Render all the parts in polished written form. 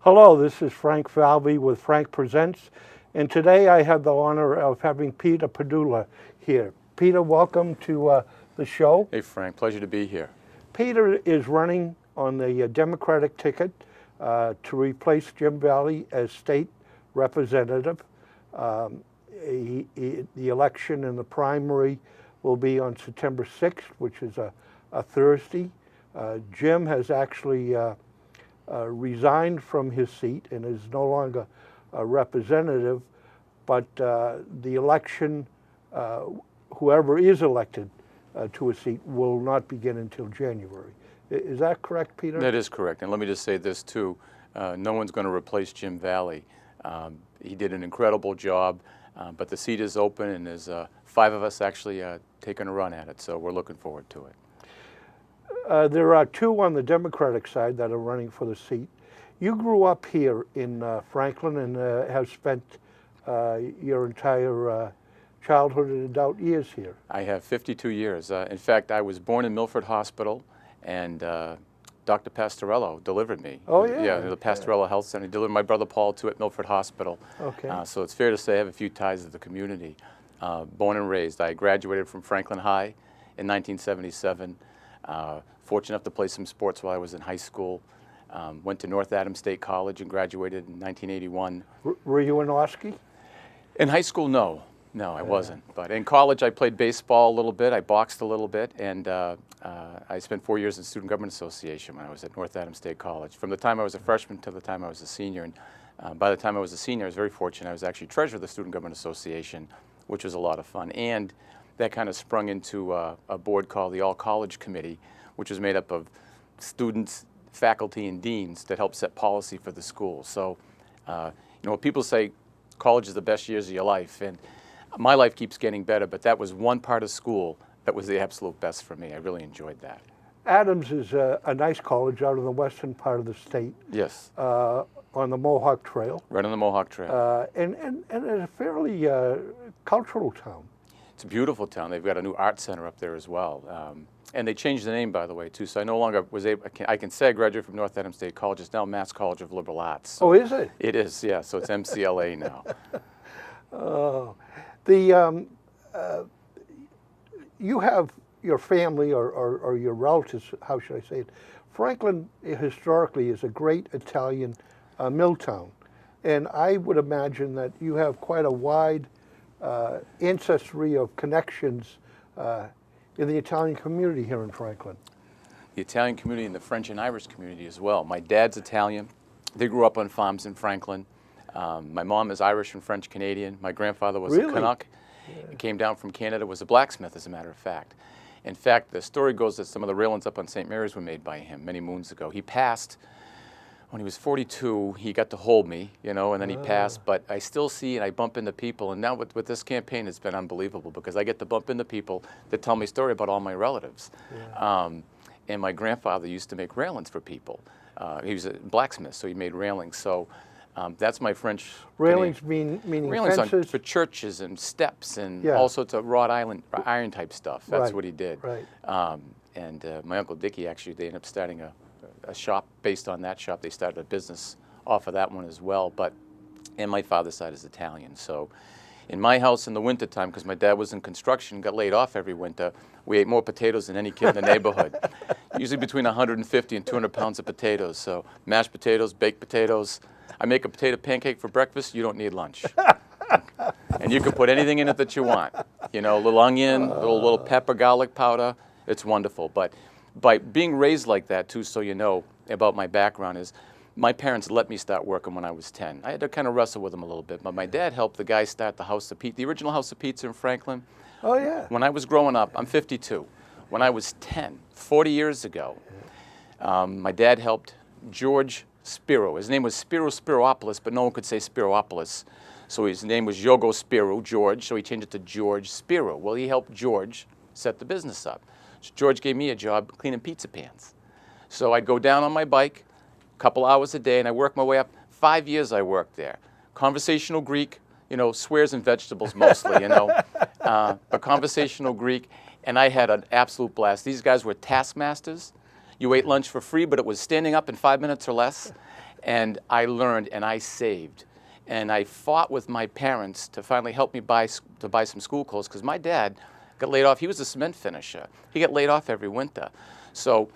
Hello, this is Frank Falvey with Frank Presents, and today I have the honor of having Peter Padula here. Peter, welcome to the show. Hey Frank, pleasure to be here. Peter is running on the Democratic ticket to replace Jim Valley as state representative. The election and the primary will be on September 6th, which is a Thursday. Jim has actually resigned from his seat and is no longer a representative, but the election, whoever is elected to a seat, will not begin until January. Is that correct, Peter? That is correct, and let me just say this too, no one's going to replace Jim Valley. He did an incredible job, but the seat is open and there's 5 of us actually taking a run at it, so we're looking forward to it. There are 2 on the Democratic side that are running for the seat. You grew up here in Franklin and have spent your entire childhood and adult years here. I have 52 years. In fact, I was born in Milford Hospital, and Dr. Pastorello delivered me. Oh, yeah? Yeah, the Pastorello Health Center. He delivered my brother Paul, too, at Milford Hospital. Okay. So it's fair to say I have a few ties to the community. Born and raised. I graduated from Franklin High in 1977. Fortunate enough to play some sports while I was in high school. Went to North Adams State College and graduated in 1981. Were you an Oski? In high school, no. No, I wasn't. But in college, I played baseball a little bit. I boxed a little bit. And I spent 4 years in Student Government Association when I was at North Adams State College. From the time I was a freshman to the time I was a senior. And by the time I was a senior, I was very fortunate. I was actually treasurer of the Student Government Association, which was a lot of fun. And that kind of sprung into a board called the All College Committee, which was made up of students, faculty, and deans that help set policy for the school. So, when people say college is the best years of your life, and my life keeps getting better, but that was one part of school that was the absolute best for me. I really enjoyed that. Adams is a nice college out in the western part of the state. Yes. On the Mohawk Trail. Right on the Mohawk Trail. And a fairly cultural town. It's a beautiful town. They've got a new art center up there as well. And they changed the name, by the way, too. So I no longer was able, I can say I graduated from North Adams State College. It's now Mass College of Liberal Arts. So oh, is it? It is, yeah. So it's MCLA now. Oh. You have your family or your relatives, how should I say it? Franklin historically is a great Italian mill town. And I would imagine that you have quite a wide ancestry of connections in the Italian community here in Franklin. The Italian community and the French and Irish community as well. My dad's Italian. They grew up on farms in Franklin. My mom is Irish and French Canadian. My grandfather was a Canuck. Yeah. He came down from Canada, was a blacksmith, as a matter of fact. In fact, the story goes that some of the railings up on St. Mary's were made by him many moons ago. He passed when he was 42. He got to hold me, and then he passed. But I still see and I bump into people. And now with this campaign, it's been unbelievable because I get to bump into people that tell me a story about all my relatives. Yeah. And my grandfather used to make railings for people. He was a blacksmith, so he made railings. So that's my French. Railings meaning railings fences? For churches and steps and yeah. all sorts of wrought iron type stuff. That's right. what he did. Right. And my Uncle Dickie, actually, they ended up starting a shop based on that shop. They started a business off of that one as well. And my father's side is Italian. So in my house in the wintertime, because my dad was in construction, got laid off every winter, we ate more potatoes than any kid in the neighborhood. Usually between 150 and 200 pounds of potatoes. So mashed potatoes, baked potatoes. I make a potato pancake for breakfast, you don't need lunch. And you can put anything in it that you want. A little onion, little pepper, garlic powder. It's wonderful. But by being raised like that, too, so you know about my background, is my parents let me start working when I was 10. I had to kind of wrestle with them a little bit, but my dad helped the guy start the House of Pizza, the original House of Pizza in Franklin. Oh, yeah. When I was growing up, I'm 52. When I was 10, 40 years ago, my dad helped George Spiro. His name was Spiro Spiropoulos, but no one could say Spiropoulos. So his name was Yogo Spiro, George, so he changed it to George Spiro. Well, he helped George set the business up. So George gave me a job cleaning pizza pans. So I'd go down on my bike, a couple hours a day, and I worked my way up. 5 years I worked there. Conversational Greek, swears and vegetables mostly, but conversational Greek, and I had an absolute blast. These guys were taskmasters. You ate lunch for free, but it was standing up in 5 minutes or less. And I learned and I saved. And I fought with my parents to finally help me buy some school clothes, because my dad got laid off. He was a cement finisher. He got laid off every winter. So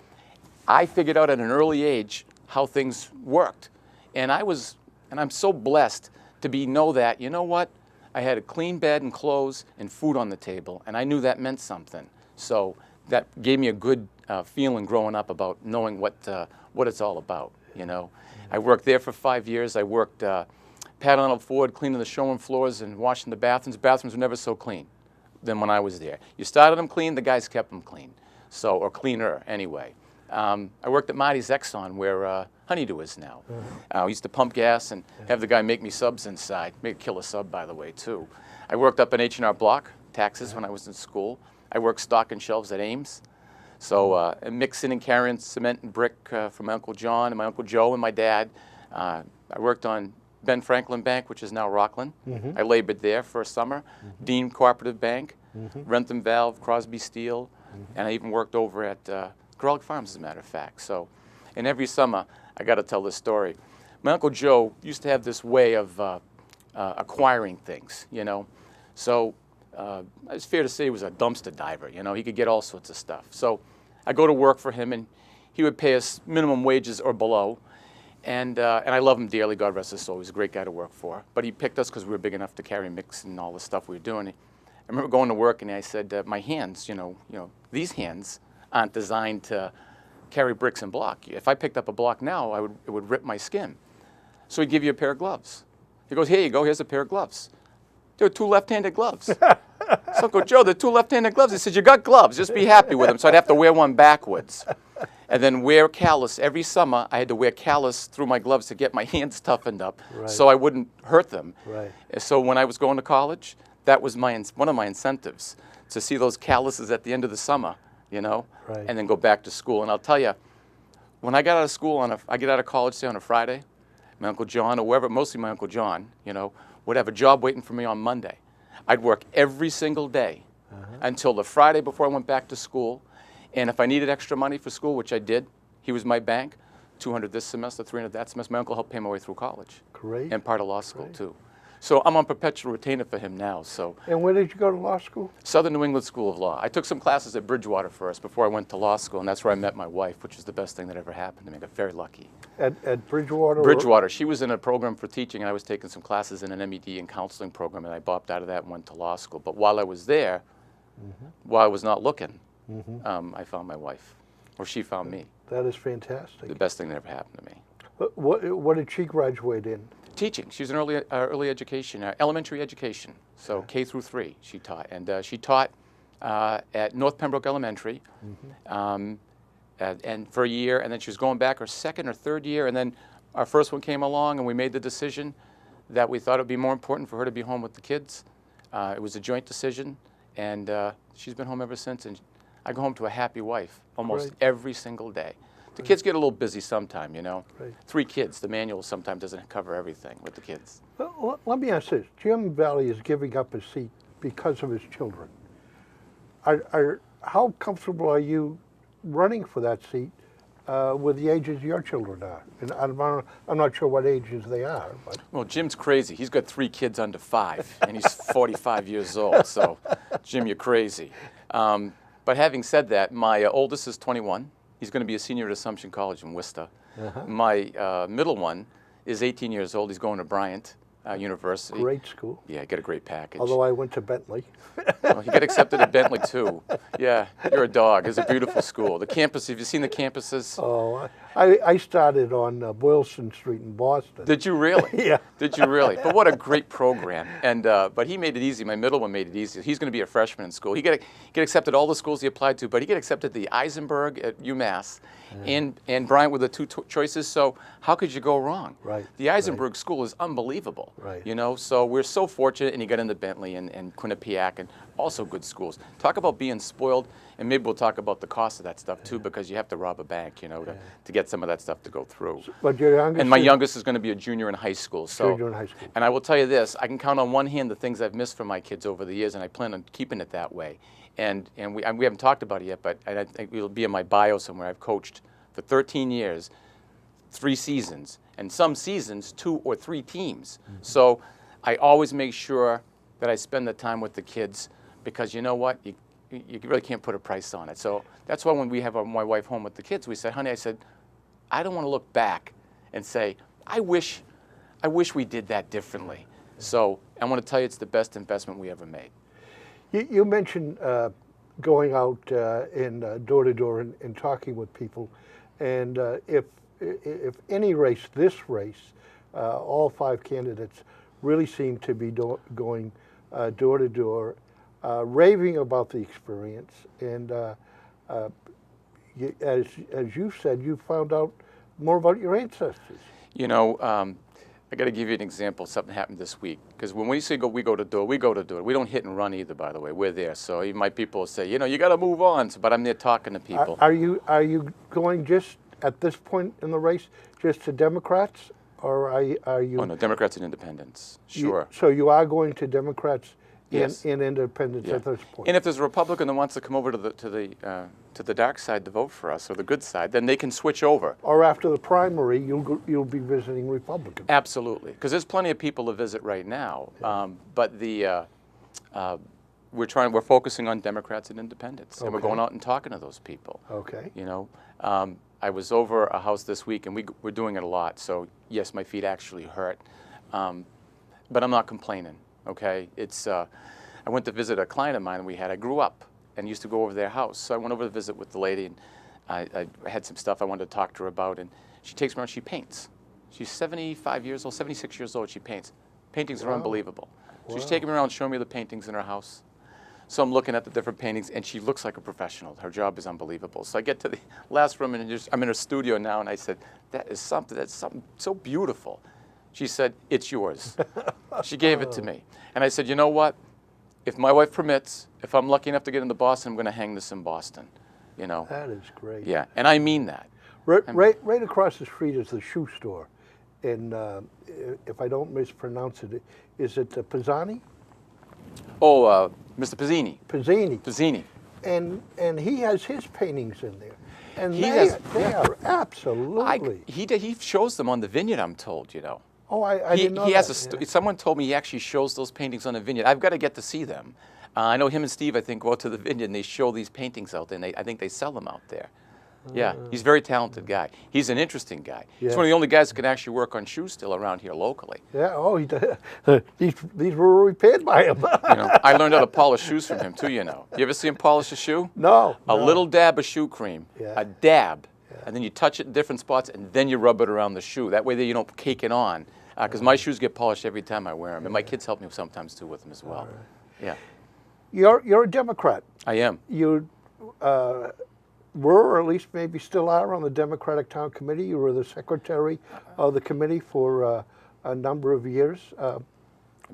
I figured out at an early age how things worked. And I'm so blessed to know that, you know what? I had a clean bed and clothes and food on the table, and I knew that meant something. So that gave me a good feeling growing up about knowing what it's all about, you know. I worked there for 5 years. I worked Pat Arnold Ford, cleaning the showroom floors and washing the bathrooms. Bathrooms were never so clean than when I was there. You started them clean, the guys kept them clean, or cleaner anyway. I worked at Marty's Exxon, where Honeydew is now. I used to pump gas and have the guy make me subs inside. Make a killer sub, by the way, too. I worked up in H&R Block, taxes, when I was in school. I worked stocking shelves at Ames. So mixing and carrying cement and brick from my Uncle John and my Uncle Joe and my dad. I worked on Ben Franklin Bank, which is now Rockland. I labored there for a summer. Dean Cooperative Bank, Rentham Valve, Crosby Steel, and I even worked over at Grolic Farms, as a matter of fact. So, and every summer, I got to tell this story. My Uncle Joe used to have this way of acquiring things, you know. So it's fair to say he was a dumpster diver, you know. He could get all sorts of stuff. So I go to work for him, and he would pay us minimum wages or below. And I love him dearly, God rest his soul. He was a great guy to work for. But he picked us because we were big enough to carry mix and all the stuff we were doing. I remember going to work, and I said, my hands, you know, these hands aren't designed to carry bricks and block. If I picked up a block now, it would rip my skin. So he'd give you a pair of gloves. He goes, here you go, here's a pair of gloves. There were 2 left-handed gloves. So Uncle Joe, they're 2 left-handed gloves. He said, you got gloves, just be happy with them. So I'd have to wear one backwards. And then wear callus. Every summer, I had to wear callus through my gloves to get my hands toughened up so I wouldn't hurt them. So when I was going to college, that was one of my incentives, to see those calluses at the end of the summer, you know, and then go back to school. And I'll tell you, when I got out of school, I get out of college, say, on a Friday, my Uncle John, or whoever, mostly my Uncle John, you know, would have a job waiting for me on Monday. I'd work every single day until the Friday before I went back to school. And if I needed extra money for school, which I did, he was my bank, $200 this semester, $300 that semester. My uncle helped pay my way through college. Great. And part of law school, too. So I'm on perpetual retainer for him now. So. And where did you go to law school? Southern New England School of Law. I took some classes at Bridgewater first before I went to law school, and that's where I met my wife, which is the best thing that ever happened to me. I got very lucky. At Bridgewater? Bridgewater. She was in a program for teaching, and I was taking some classes in an MED and counseling program, and I bopped out of that and went to law school. But while I was there, while I was not looking, I found my wife. Or she found me. That is fantastic. The best thing that ever happened to me. What did she graduate in? Teaching. She was in early education, elementary education. So K through 3 she taught. And she taught at North Pembroke Elementary and for a year. And then she was going back her 2nd or 3rd year. And then our first one came along, and we made the decision that we thought it would be more important for her to be home with the kids. It was a joint decision. And she's been home ever since. And I go home to a happy wife almost every single day. The kids get a little busy sometime, you know. 3 kids. The manual sometimes doesn't cover everything with the kids. Well, let me ask this. Jim Valley is giving up his seat because of his children. How comfortable are you running for that seat with the ages your children are? And I'm not sure what ages they are. But. Well, Jim's crazy. He's got 3 kids under 5, and he's 45 years old. So, Jim, you're crazy. But having said that, my oldest is 21. He's going to be a senior at Assumption College in Worcester. My middle one is 18 years old. He's going to Bryant University. Great school. Yeah, get a great package. Although I went to Bentley. Well, he got accepted at Bentley, too. Yeah, you're a dog. It's a beautiful school. The campus, have you seen the campuses? Oh, I started on Boylston Street in Boston. Did you really? Yeah. Did you really? But what a great program. And but he made it easy. My middle one made it easy. He's going to be a freshman in school. He get accepted all the schools he applied to, but he get accepted the Eisenberg at UMass and Bryant were the 2 choices. So how could you go wrong? The Eisenberg school is unbelievable. You know, so we're so fortunate, and he got into Bentley and Quinnipiac and also good schools. Talk about being spoiled, and maybe we'll talk about the cost of that stuff too, because you have to rob a bank, you know, to get some of that stuff to go through. But your youngest and my youngest is going to be a junior in high school. So, junior in high school. And I will tell you this, I can count on one hand the things I've missed from my kids over the years, and I plan on keeping it that way. And we haven't talked about it yet, but I think it'll be in my bio somewhere. I've coached for 13 years, 3 seasons, and some seasons 2 or 3 teams. So I always make sure that I spend the time with the kids, because you know what, you really can't put a price on it. So that's why when we have my wife home with the kids, we said, honey, I said, I don't want to look back and say, I wish we did that differently. So I want to tell you, it's the best investment we ever made. You mentioned going out and door to door and talking with people, and if any race, this race, all 5 candidates really seem to be going door to door, raving about the experience, and as you said, you found out more about your ancestors. You know, I got to give you an example. Something happened this week, because when we say we go to door, we go to door. We don't hit and run either, by the way. We're there. So even my people will say, you know, you got to move on. But I'm there talking to people. Are you going just at this point in the race just to Democrats, or are you? Oh no, Democrats and Independents. Sure. So you are going to Democrats Yes. and Independents at this point. And if there's a Republican that wants to come over to the dark side to vote for us, or the good side, then they can switch over. Or after the primary, you'll be visiting Republicans. Absolutely, because there's plenty of people to visit right now. But we're focusing on Democrats and Independents, and we're going out and talking to those people. Okay. You know, I was over a house this week, and we're doing it a lot. So yes, my feet actually hurt, but I'm not complaining. Okay, it's I went to visit a client of mine we had. I grew up and used to go over their house. So I went over to visit with the lady, and I had some stuff I wanted to talk to her about. And she takes me around. She paints. She's 75 years old, 76 years old. She paints. Paintings are unbelievable. So she's taking me around, showing me the paintings in her house. So I'm looking at the different paintings, and she looks like a professional. Her job is unbelievable. So I get to the last room, and I'm in her studio now, and I said, that's something so beautiful. She said, it's yours. She gave it to me. And I said, you know what? If my wife permits, if I'm lucky enough to get into Boston, I'm going to hang this in Boston. You know? That is great. Yeah, and I mean that. Right across the street is the shoe store. And if I don't mispronounce it, is it Pisani? Oh, Mr. Pizzini. Pizzini. Pizzini. And he has his paintings in there. And they are absolutely. He shows them on the vineyard, I'm told, you know. Oh, I didn't know he that. has someone told me he actually shows those paintings on the vineyard. I've got to get to see them. I know him and Steve, I think, go out to the vineyard and they show these paintings out there, and I think they sell them out there. Yeah, he's a very talented guy. He's an interesting guy. Yeah. He's one of the only guys that can actually work on shoes still around here locally. Yeah, oh, these were repaired by him. You know, I learned how to polish shoes from him too, you know. You ever see him polish a shoe? No. A little dab of shoe cream, Yeah. a dab, and then you touch it in different spots, and then you rub it around the shoe. That way you don't cake it on. Because my shoes get polished every time I wear them, and my kids help me sometimes too with them as well. Yeah. You're a Democrat. I am. You were, or at least maybe still are, on the Democratic Town Committee. You were the secretary of the committee for a number of years.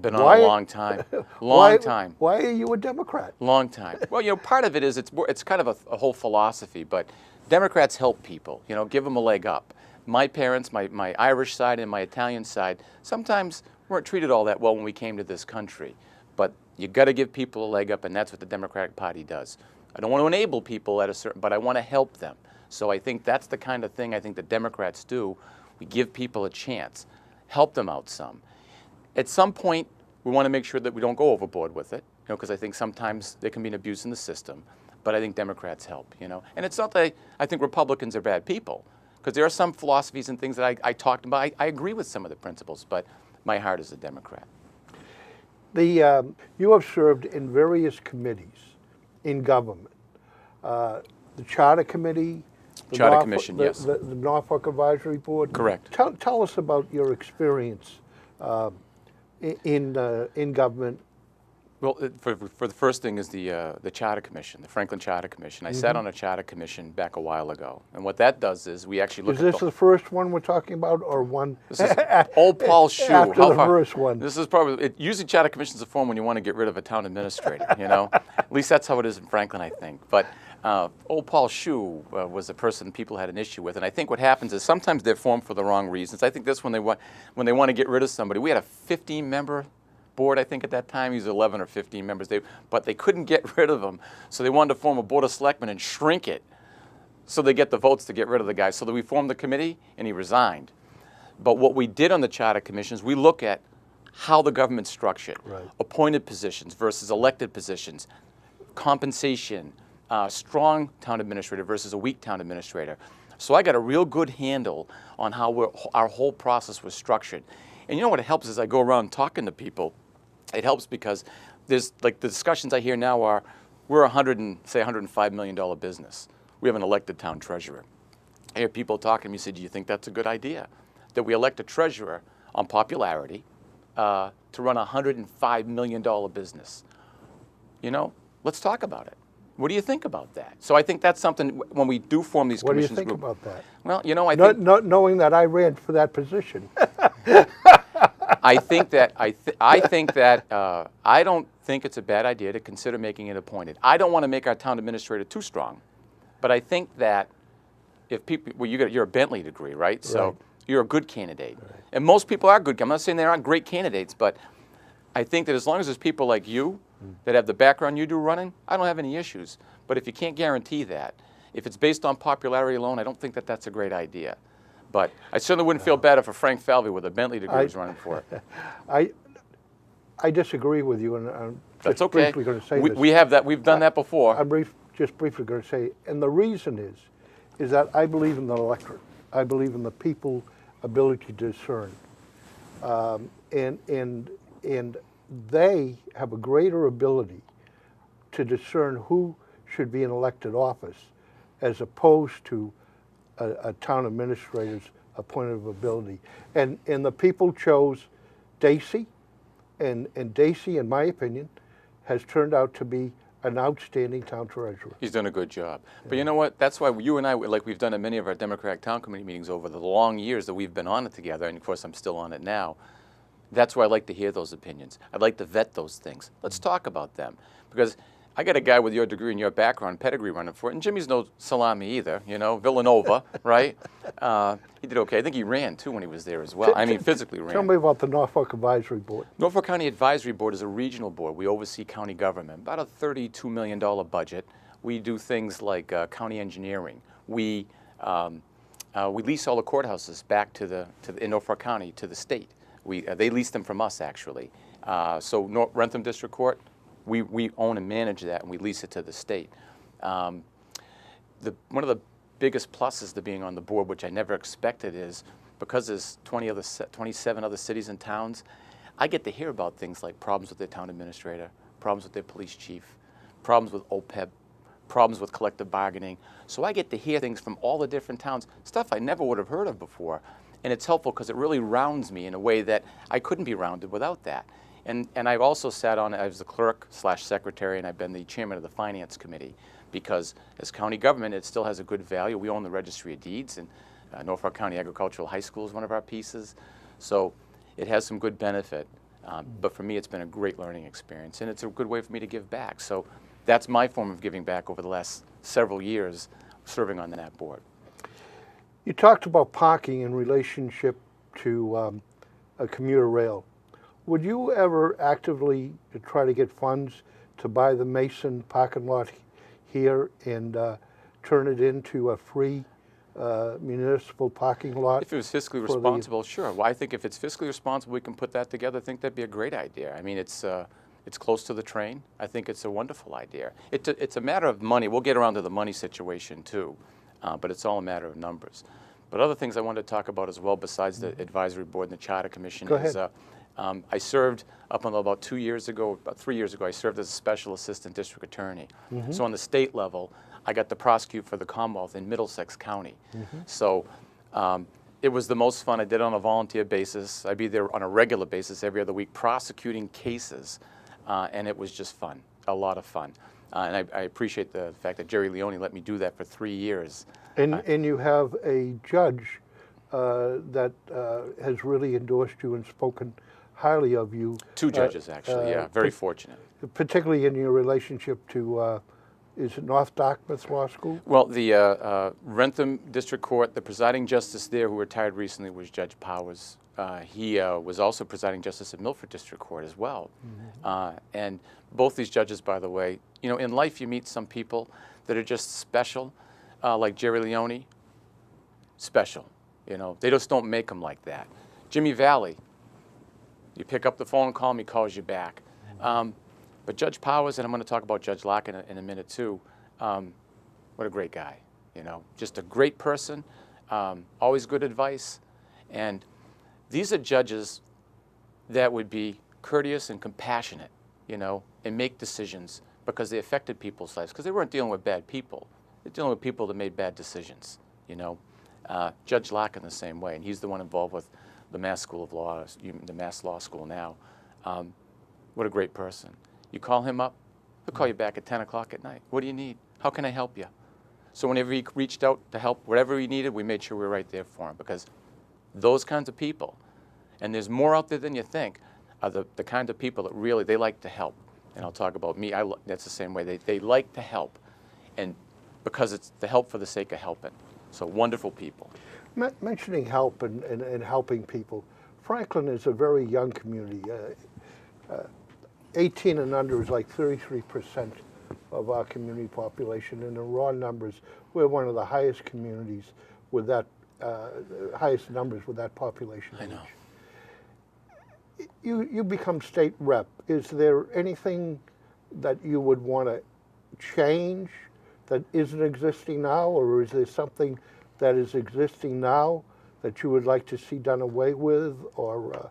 Been on a long time. Long time. Why are you a Democrat? Long time. Well, you know, part of it is it's kind of a whole philosophy, but Democrats help people, you know, give them a leg up. My parents, my Irish side and my Italian side, sometimes weren't treated all that well when we came to this country. But you got to give people a leg up, and that's what the Democratic Party does. I don't want to enable people but I want to help them. So I think that's the kind of thing I think the Democrats do. We give people a chance, help them out some. At some point, we want to make sure that we don't go overboard with it, you know, because I think sometimes there can be an abuse in the system. But I think Democrats help, you know. And it's not that I think Republicans are bad people, because there are some philosophies and things that I talked about. I agree with some of the principles, but my heart is a Democrat. You have served in various committees in government. The Charter Committee. Charter Commission, yes. The Norfolk Advisory Board. Correct. Tell us about your experience in government. Well, for the first thing is the Charter Commission, the Franklin Charter Commission. I sat on a Charter Commission back a while ago, and what that does is we actually look at Is this the first one we're talking about, or one? This is old Paul Shue. After the first one. This is probably usually Charter Commission's a form when you want to get rid of a town administrator. You know, at least that's how it is in Franklin, I think. But old Paul Shue was a person people had an issue with, and I think what happens is sometimes they're formed for the wrong reasons. I think this when they want to get rid of somebody. We had a 15-member board, I think at that time. He was 11 or 15 members, but they couldn't get rid of him, so they wanted to form a board of selectmen and shrink it. so they get the votes to get rid of the guy. So that we formed the committee, and he resigned. But what we did on the charter commissions, we look at how the government's structured, Right. appointed positions versus elected positions, compensation, strong town administrator versus a weak town administrator. So I got a real good handle on how our whole process was structured. And you know what it helps is I go around talking to people. It helps because there's, like, the discussions I hear now are, we're a $105 million business. We have an elected town treasurer. I hear people talking to me, say, do you think that's a good idea? That we elect a treasurer on popularity to run a $105 million business. You know, let's talk about it. What do you think about that? So I think that's something, when we do form these What do you commissions. think about that? Well, you know, I think, Not knowing that I ran for that position. I think that I don't think it's a bad idea to consider making it appointed. I don't want to make our town administrator too strong, but I think that if people, well, you're a Bentley degree, right? So Right. you're a good candidate, and most people are good. I'm not saying they aren't great candidates, but I think that as long as there's people like you that have the background you do running, I don't have any issues. But if you can't guarantee that, if it's based on popularity alone, I don't think that that's a great idea. But I certainly wouldn't feel bad if a Frank Falvey with a Bentley degree was running for it. I disagree with you, and I'm That's just okay. briefly going to say we, this. we have that. We've done that before. I'm just briefly going to say, and the reason is that I believe in the electorate. I believe in the people's ability to discern, and they have a greater ability to discern who should be in elected office, as opposed to a town administrator's appointed ability. And the people chose Dacey, and Dacey, in my opinion, has turned out to be an outstanding town treasurer. He's done a good job. But you know what? That's why you and I, like we've done in many of our Democratic Town Committee meetings over the long years that we've been on it together, and of course I'm still on it now, that's why I like to hear those opinions. I'd like to vet those things. Let's talk about them. Because I got a guy with your degree and your background, pedigree running for it, and Jimmy's no salami either, you know, Villanova, right? He did okay. I think he ran, too, when he was there as well. I mean, physically ran. Tell me about the Norfolk Advisory Board. Norfolk County Advisory Board is a regional board. We oversee county government, about a $32 million budget. We do things like county engineering. We lease all the courthouses back in Norfolk County to the state. They lease them from us, actually. So Rentham District Court, we own and manage that, and we lease it to the state. One of the biggest pluses to being on the board, which I never expected, is because there's 27 other cities and towns, I get to hear about things like problems with their town administrator, problems with their police chief, problems with OPEB, problems with collective bargaining. So I get to hear things from all the different towns, stuff I never would have heard of before. And it's helpful because it really rounds me in a way that I couldn't be rounded without that. And I've also sat on, I was the clerk/secretary, and I've been the chairman of the finance committee, because as county government, it still has a good value. We own the registry of deeds, and Norfolk County Agricultural High School is one of our pieces. So it has some good benefit. But for me, it's been a great learning experience, and it's a good way for me to give back. So that's my form of giving back over the last several years serving on that board. You talked about parking in relationship to a commuter rail. Would you ever actively try to get funds to buy the Mason parking lot here and turn it into a free municipal parking lot? If it was fiscally responsible, sure. Well, I think if it's fiscally responsible, we can put that together. I think that'd be a great idea. I mean, it's close to the train. I think it's a wonderful idea. It's a matter of money. We'll get around to the money situation too, but it's all a matter of numbers. But other things I wanted to talk about as well, besides the advisory board and the charter commission, is I served up until about 2 years ago, about 3 years ago, I served as a special assistant district attorney. So on the state level, I got to prosecute for the Commonwealth in Middlesex County. So it was the most fun. I did it on a volunteer basis. I'd be there on a regular basis every other week prosecuting cases, and it was just fun, a lot of fun. And I appreciate the fact that Jerry Leone let me do that for 3 years. And you have a judge that has really endorsed you and spoken highly of you. 2 judges, actually, yeah, very fortunate. Particularly in your relationship to, is it North Dartmouth Law School? Well, the Rentham District Court, the presiding justice there who retired recently was Judge Powers. He was also presiding justice at Milford District Court as well. And both these judges, by the way, you know, in life you meet some people that are just special. like Jerry Leone, special. You know, they just don't make them like that. Jimmy Valley, you pick up the phone and call him, he calls you back. But Judge Powers, and I'm going to talk about Judge Locke in a minute too, what a great guy. You know, just a great person, always good advice. And these are judges that would be courteous and compassionate, you know, and make decisions because they affected people's lives, because they weren't dealing with bad people. They're dealing with people that made bad decisions, you know. Judge Locke in the same way, and he's the one involved with the Mass School of Law, the Mass Law School now. What a great person. You call him up, he'll call you back at 10 o'clock at night. What do you need? How can I help you? So whenever he reached out to help, whatever he needed, we made sure we were right there for him, because those kinds of people, and there's more out there than you think, are the kind of people that really, they like to help. And I'll talk about me, that's the same way. They like to help, and because it's the help for the sake of helping. So wonderful people. Mentioning help and helping people, Franklin is a very young community. 18 and under is like 33% of our community population, and in raw numbers, we're one of the highest communities with that, highest numbers with that population. I know. You become state rep. Is there anything that you would want to change that isn't existing now, or is there something that is existing now that you would like to see done away with or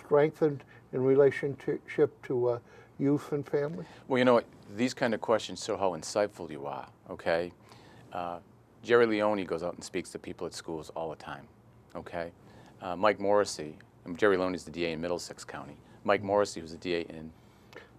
strengthened in relationship to youth and family? Well, you know, these kind of questions show how insightful you are, okay? Jerry Leone goes out and speaks to people at schools all the time, okay? Mike Morrissey, and Jerry Leone is the DA in Middlesex County. Mike Morrissey, who's the DA in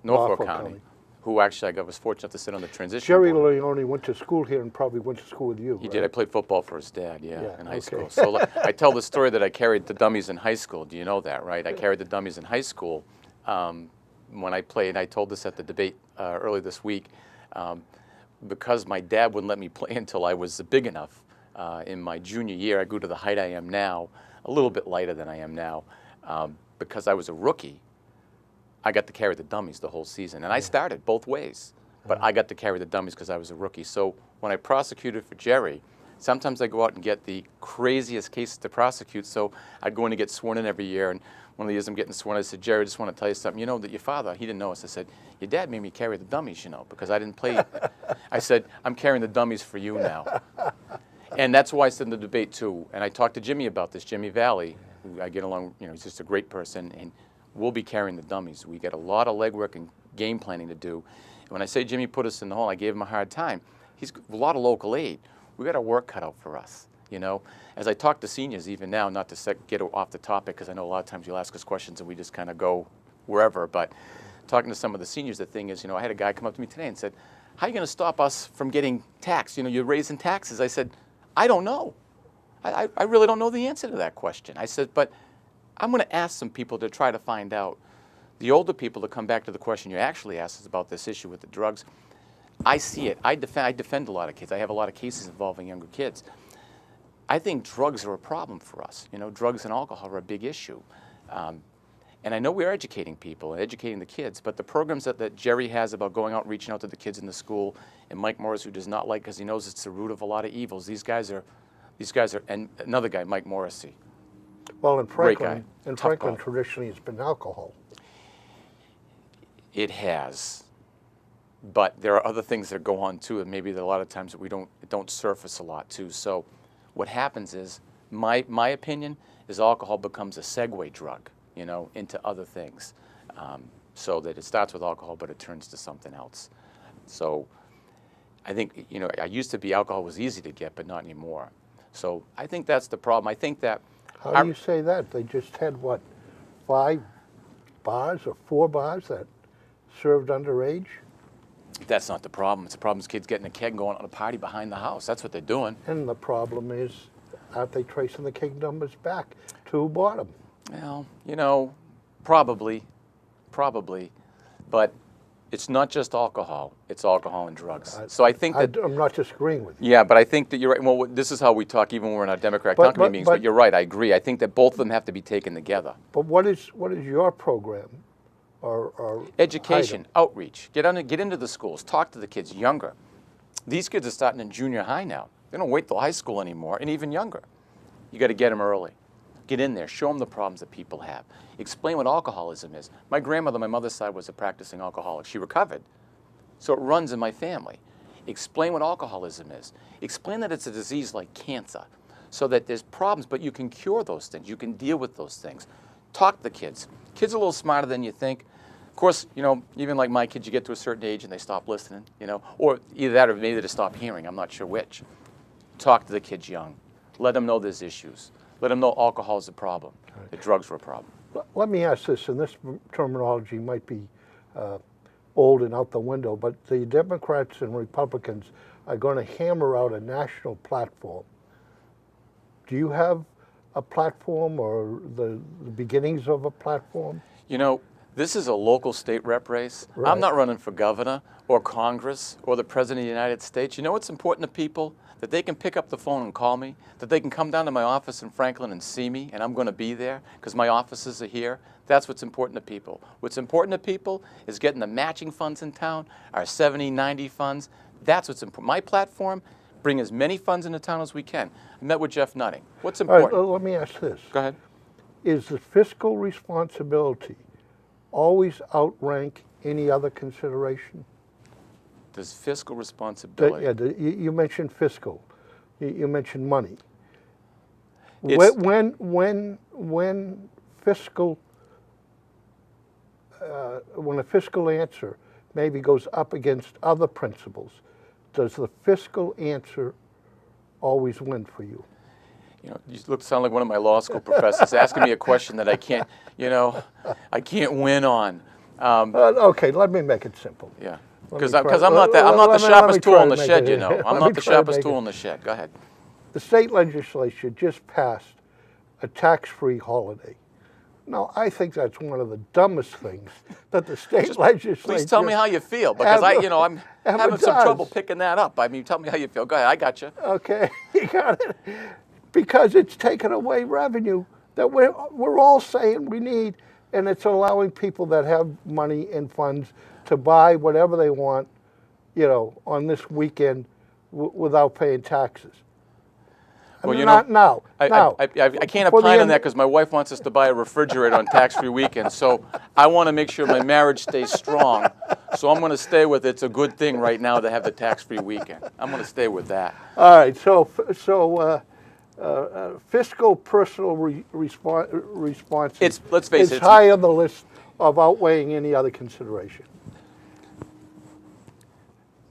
Norfolk County, who actually I was fortunate to sit on the transition Jerry board. Leone went to school here and probably went to school with you, He right? did. I played football for his dad, in high school. So like, I tell the story that I carried the dummies in high school. Do you know that, right? I carried the dummies in high school when I played. I told this at the debate early this week. Because my dad wouldn't let me play until I was big enough. In my junior year, I grew to the height I am now, a little bit lighter than I am now. Because I was a rookie, I got to carry the dummies the whole season. And I started both ways, but I got to carry the dummies because I was a rookie. So when I prosecuted for Jerry, sometimes I go out and get the craziest cases to prosecute. So I'd go in and get sworn in every year. And one of the years I'm getting sworn, I said, Jerry, I just want to tell you something. You know that your father, he didn't know us. I said, your dad made me carry the dummies, you know, because I didn't play. I said, I'm carrying the dummies for you now. And that's why I said in the debate, too. And I talked to Jimmy about this, Jimmy Valley, who I get along, you know, he's just a great person. And we'll be carrying the dummies. We got a lot of legwork and game planning to do. And when I say Jimmy put us in the hole, I gave him a hard time. He's a lot of local aid. We got our work cut out for us, you know. As I talk to seniors, even now, not to get off the topic, because I know a lot of times you'll ask us questions and we just kind of go wherever, but talking to some of the seniors, the thing is, you know, I had a guy come up to me today and said, how are you going to stop us from getting taxed? You know, you're raising taxes. I said, I don't know. I really don't know the answer to that question. I said, but I'm going to ask some people to try to find out. The older people to come back to the question you actually asked is about this issue with the drugs. I see it. I defend a lot of kids. I have a lot of cases involving younger kids. I think drugs are a problem for us. You know, drugs and alcohol are a big issue. And I know we're educating people and educating the kids, but the programs that Jerry has about going out and reaching out to the kids in the school, and Mike Morris, who does not like because he knows it's the root of a lot of evils, these guys are, and another guy, Mike Morrissey. Well, in Franklin, guy. Traditionally it's been alcohol. It has. But there are other things that go on too, and maybe there are a lot of times that it don't surface a lot too. So what happens is, my opinion is alcohol becomes a segue drug, you know, into other things. So that it starts with alcohol, but it turns to something else. So I think, you know, I used to be alcohol was easy to get, but not anymore. So I think that's the problem. I think that. How do you say that? They just had, what, 5 bars or 4 bars that served underage? That's not the problem. It's the problem is kids getting a keg and going on a party behind the house. That's what they're doing. And the problem is, aren't they tracing the keg numbers back to who bought them? Well, you know, probably. But it's not just alcohol. It's alcohol and drugs. So I think that... I'm not disagreeing with you. Yeah, but I think that you're right. Well, this is how we talk even when we're in our Democratic Town Committee meetings. But you're right. I agree. I think that both of them have to be taken together. But what is your program? Or education, item? Outreach. Get into the schools. Talk to the kids younger. These kids are starting in junior high now. They don't wait till high school anymore, and even younger. You got to get them early. Get in there, show them the problems that people have. Explain what alcoholism is. My grandmother, my mother's side, was a practicing alcoholic. She recovered, so it runs in my family. Explain what alcoholism is. Explain that it's a disease like cancer, so that there's problems, but you can cure those things. You can deal with those things. Talk to the kids. Kids are a little smarter than you think. Of course, you know, even like my kids, you get to a certain age and they stop listening, you know, or either that or maybe they stop hearing. I'm not sure which. Talk to the kids young. Let them know there's issues. Let them know alcohol is a problem, that drugs were a problem. Let me ask this, and this terminology might be old and out the window, but the Democrats and Republicans are going to hammer out a national platform. Do you have a platform or the beginnings of a platform? You know, this is a local state rep race. Right. I'm not running for governor or Congress or the President of the United States. You know what's important to people? That they can pick up the phone and call me, that they can come down to my office in Franklin and see me, and I'm going to be there because my offices are here. That's what's important to people. What's important to people is getting the matching funds in town, our 70, 90 funds. That's what's important. My platform, bring as many funds into town as we can. I met with Jeff Nutting. What's important? All right, let me ask this. Go ahead. Is the fiscal responsibility always outrank any other consideration? Does fiscal responsibility... You mentioned fiscal. You mentioned money. It's- When fiscal, when a fiscal answer maybe goes up against other principles, does the fiscal answer always win for you? You know, you sound like one of my law school professors asking me a question that I can't, you know, I can't win on. Okay, let me make it simple. Yeah. Let me Because try- I'm not the let me sharpest try tool to in the make shed, it- you know. I'm let not me the try to sharpest make tool it- in the shed. Go ahead. The state legislature just passed a tax-free holiday. Now, I think that's one of the dumbest things that the state legislature... Please tell me how you feel, because I'm having some does. trouble picking that up. I mean, tell me how you feel. Go ahead, I got you. Okay, you got it. Because it's taken away revenue that we're all saying we need, and it's allowing people that have money and funds to buy whatever they want, you know, on this weekend without paying taxes. Well, you Not know, now. I can't For the opine on end- that because my wife wants us to buy a refrigerator on tax-free weekends. So I want to make sure my marriage stays strong. So I'm going to stay with it's a good thing right now to have the tax-free weekend. I'm going to stay with that. All right, so fiscal personal response Let's face is it, high on the list of outweighing any other consideration.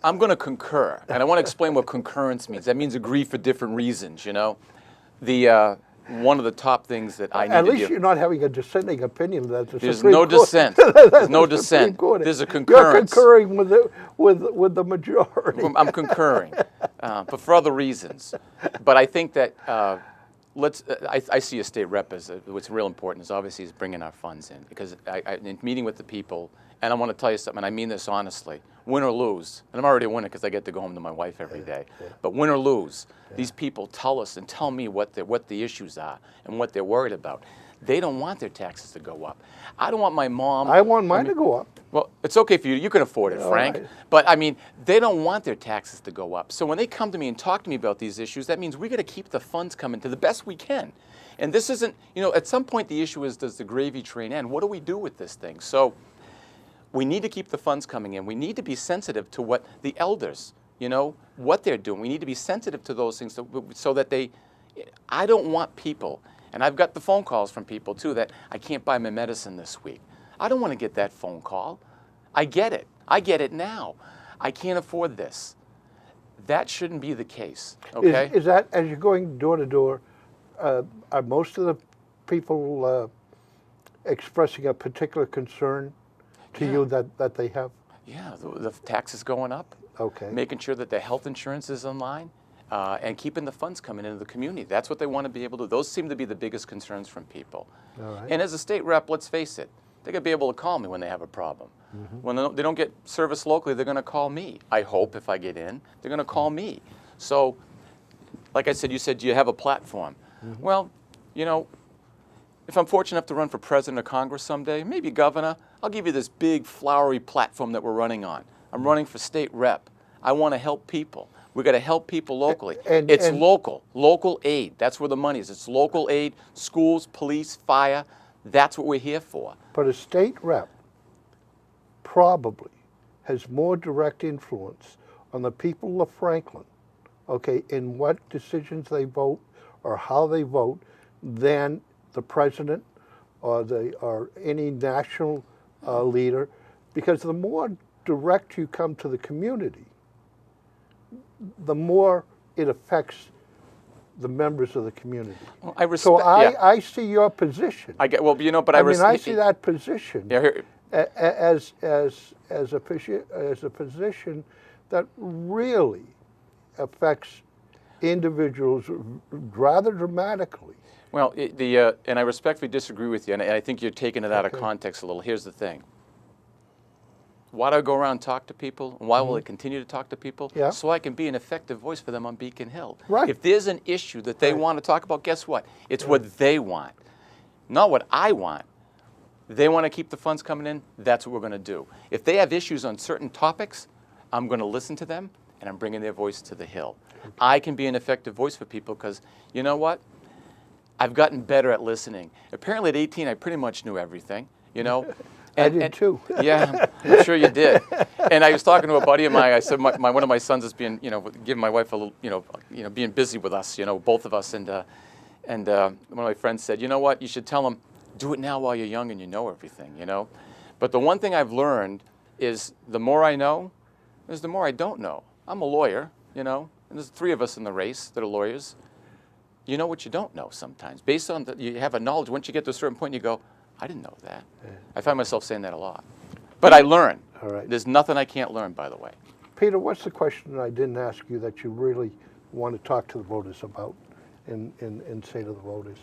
I'm going to concur, and I want to explain what concurrence means. That means agree for different reasons, you know. One of the top things that I need At to least do... you're not having a dissenting opinion. That the There's Supreme no Court- dissent. There's no the Supreme dissent. Court- There's a You're concurrence. concurring with the majority. I'm concurring, but for other reasons. But I think that I see a state rep as what's real important is obviously is bringing our funds in, because in meeting with the people, and I want to tell you something, and I mean this honestly, win or lose, and I'm already a winner because I get to go home to my wife every day, but win or lose, these people tell us and tell me what the issues are and what they're worried about. They don't want their taxes to go up. I don't want my mom... I want mine to go up. Well, it's okay for you. You can afford it, Frank. right. But, I mean, they don't want their taxes to go up. So when they come to me and talk to me about these issues, that means we got to keep the funds coming to the best we can. And this isn't, you know, at some point the issue is, does the gravy train end? What do we do with this thing? So we need to keep the funds coming in. We need to be sensitive to what the elders, you know, what they're doing. We need to be sensitive to those things so that I don't want people, and I've got the phone calls from people too, that I can't buy my medicine this week. I don't want to get that phone call. I get it. I get it now. I can't afford this. That shouldn't be the case, okay? Is that, as you're going door to door, are most of the people expressing a particular concern to you that they have? Yeah, the taxes going up. Okay. Making sure that their health insurance is in line, and keeping the funds coming into the community. That's what they want to be able to do. Those seem to be the biggest concerns from people. All right. And as a state rep, let's face it, they're going to be able to call me when they have a problem. When they don't get service locally, they're going to call me. I hope if I get in, they're going to call me. So, like I said, you said, do you have a platform? Well, you know, if I'm fortunate enough to run for president of Congress someday, maybe governor, I'll give you this big, flowery platform that we're running on. I'm running for state rep. I want to help people. We got to help people locally. And- It's and- local aid. That's where the money is. It's local aid, schools, police, fire. That's what we're here for. But a state rep probably has more direct influence on the people of Franklin, okay, in what decisions they vote or how they vote than the president or any national leader, because the more direct you come to the community, the more it affects the members of the community. Well, I respect. So yeah. I see your position. I get. Well, you know, but I mean, I see that position Yeah, here, as a position that really affects individuals rather dramatically. well, and I respectfully disagree with you, and I think you're taking it out of Okay. context a little. Here's the thing. Why do I go around and talk to people? And why will I continue to talk to people? Yeah. So I can be an effective voice for them on Beacon Hill. Right. If there's an issue that they Right. want to talk about, guess what? It's what they want, not what I want. They want to keep the funds coming in, that's what we're going to do. If they have issues on certain topics, I'm going to listen to them, and I'm bringing their voice to the Hill. I can be an effective voice for people because, you know what? I've gotten better at listening. Apparently at 18, I pretty much knew everything, you know? I did too. Yeah, I'm sure you did. And I was talking to a buddy of mine. I said, one of my sons is being, giving my wife a little, being busy with us, both of us. And one of my friends said, you know what? You should tell him, do it now while you're young and you know everything, But the one thing I've learned is the more I know, is the more I don't know. I'm a lawyer, and there's 3 of us in the race that are lawyers. You know what you don't know sometimes. Based on you have a knowledge. Once you get to a certain point, you go, I didn't know that. Yeah. I find myself saying that a lot. But I learn. All right. There's nothing I can't learn, by the way. Peter, what's the question I didn't ask you that you really want to talk to the voters about and say to the voters?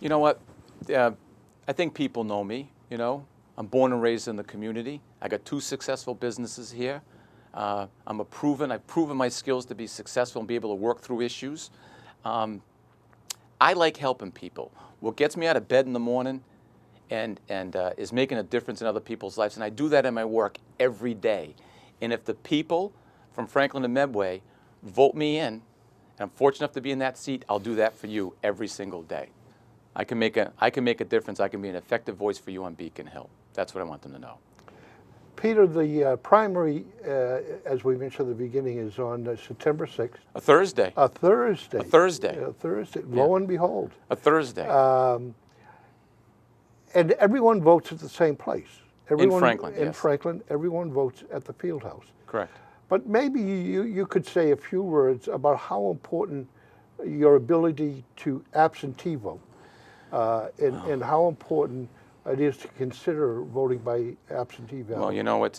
You know what? I think people know me, I'm born and raised in the community. I got 2 successful businesses here. I've proven my skills to be successful and be able to work through issues. I like helping people. What gets me out of bed in the morning and is making a difference in other people's lives, and I do that in my work every day. And if the people from Franklin and Medway vote me in, and I'm fortunate enough to be in that seat, I'll do that for you every single day. I can make a difference. I can be an effective voice for you on Beacon Hill. That's what I want them to know. Peter, the primary, as we mentioned at the beginning, is on September 6th. A Thursday. A Thursday. A Thursday. A Thursday. Lo and behold. A Thursday. And everyone votes at the same place. Everyone, in Franklin, In yes. Franklin, everyone votes at the field house. Correct. But maybe you could say a few words about how important your ability to absentee vote and how important it is to consider voting by absentee ballot. Well,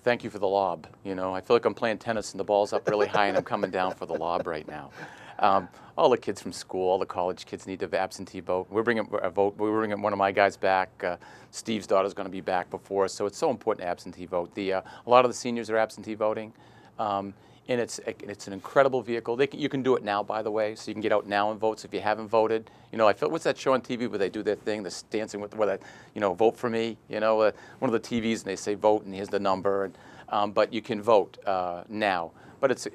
thank you for the lob. I feel like I'm playing tennis and the ball's up really high and I'm coming down for the lob right now. All the kids from school, all the college kids need to absentee vote. We're bringing one of my guys back. Steve's daughter's going to be back before us, so it's so important to absentee vote. A lot of the seniors are absentee voting, and it's an incredible vehicle. You can do it now, by the way, so you can get out now and vote. So if you haven't voted, I feel what's that show on TV where they do that thing, the dancing with vote for me. One of the TVs, and they say vote, and here's the number, but you can vote now. But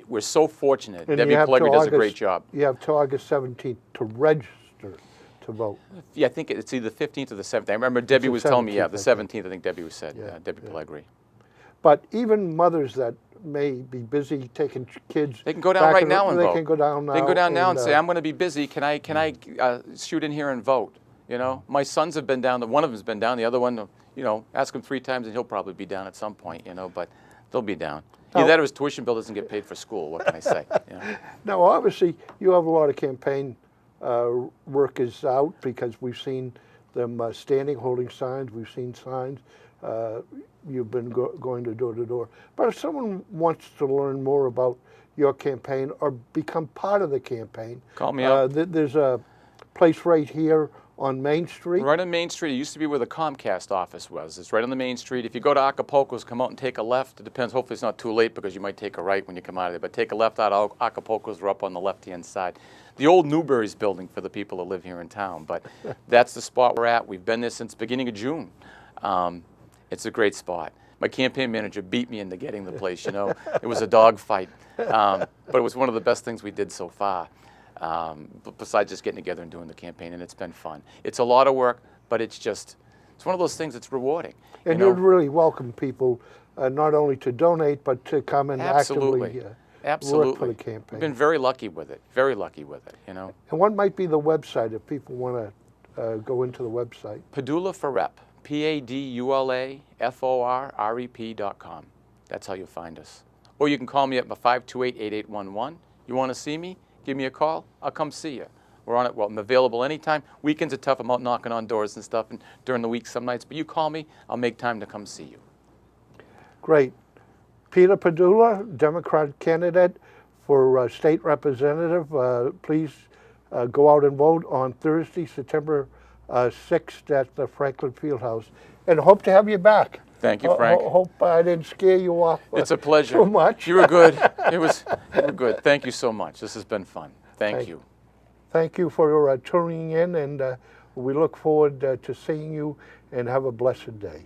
we're so fortunate. And Debbie Pellegrini does a great job. You have till August 17th to register to vote. Yeah, I think it's either the 15th or the 17th. I remember Debbie was telling me, the 17th, I think Debbie said, Debbie Pellegrini. But even mothers that may be busy taking kids, they can go down right now and vote. They can go down now. They can go down now and say, I'm going to be busy. Can I shoot in here and vote? My sons have been down. One of them's been down. The other one, ask him 3 times and he'll probably be down at some point. But they'll be down. Either that or his tuition bill doesn't get paid for school. What can I say? Now, obviously, you have a lot of campaign workers out because we've seen them standing, holding signs. We've seen signs. You've been going to door. But if someone wants to learn more about your campaign or become part of the campaign, call me up. There's a place right here on Main Street. Right on Main Street. It used to be where the Comcast office was. It's right on the Main Street. If you go to Acapulco's, come out and take a left. It depends. Hopefully it's not too late because you might take a right when you come out of there. But take a left out of Acapulco's. We're up on the left-hand side. The old Newberry's building for the people that live here in town. But that's the spot we're at. We've been there since the beginning of June. It's a great spot. my campaign manager beat me into getting the place, you know. It was a dogfight. But it was one of the best things we did so far, besides just getting together and doing the campaign, and it's been fun. It's a lot of work, but it's one of those things that's rewarding. And you'd really welcome people not only to donate, but to come and actively work for the campaign. We've been very lucky with it, you know. And what might be the website if people want to go into the website? Padula for Rep, PADULAFORREP.com. That's how you'll find us. Or you can call me at 528-8811. You want to see me? Give me a call. I'll come see you. We're on it. Well, I'm available anytime. Weekends are tough. I'm out knocking on doors and stuff, and during the week some nights. But you call me, I'll make time to come see you. Great. Peter Padula, Democratic candidate for state representative. Please go out and vote on Thursday, September 6th at the Franklin Fieldhouse, and hope to have you back. Thank you, Frank. Hope I didn't scare you off. It's a pleasure. Too much. You were good. You were good. Thank you so much. This has been fun. Thank you. Thank you for tuning in, and we look forward to seeing you, and have a blessed day.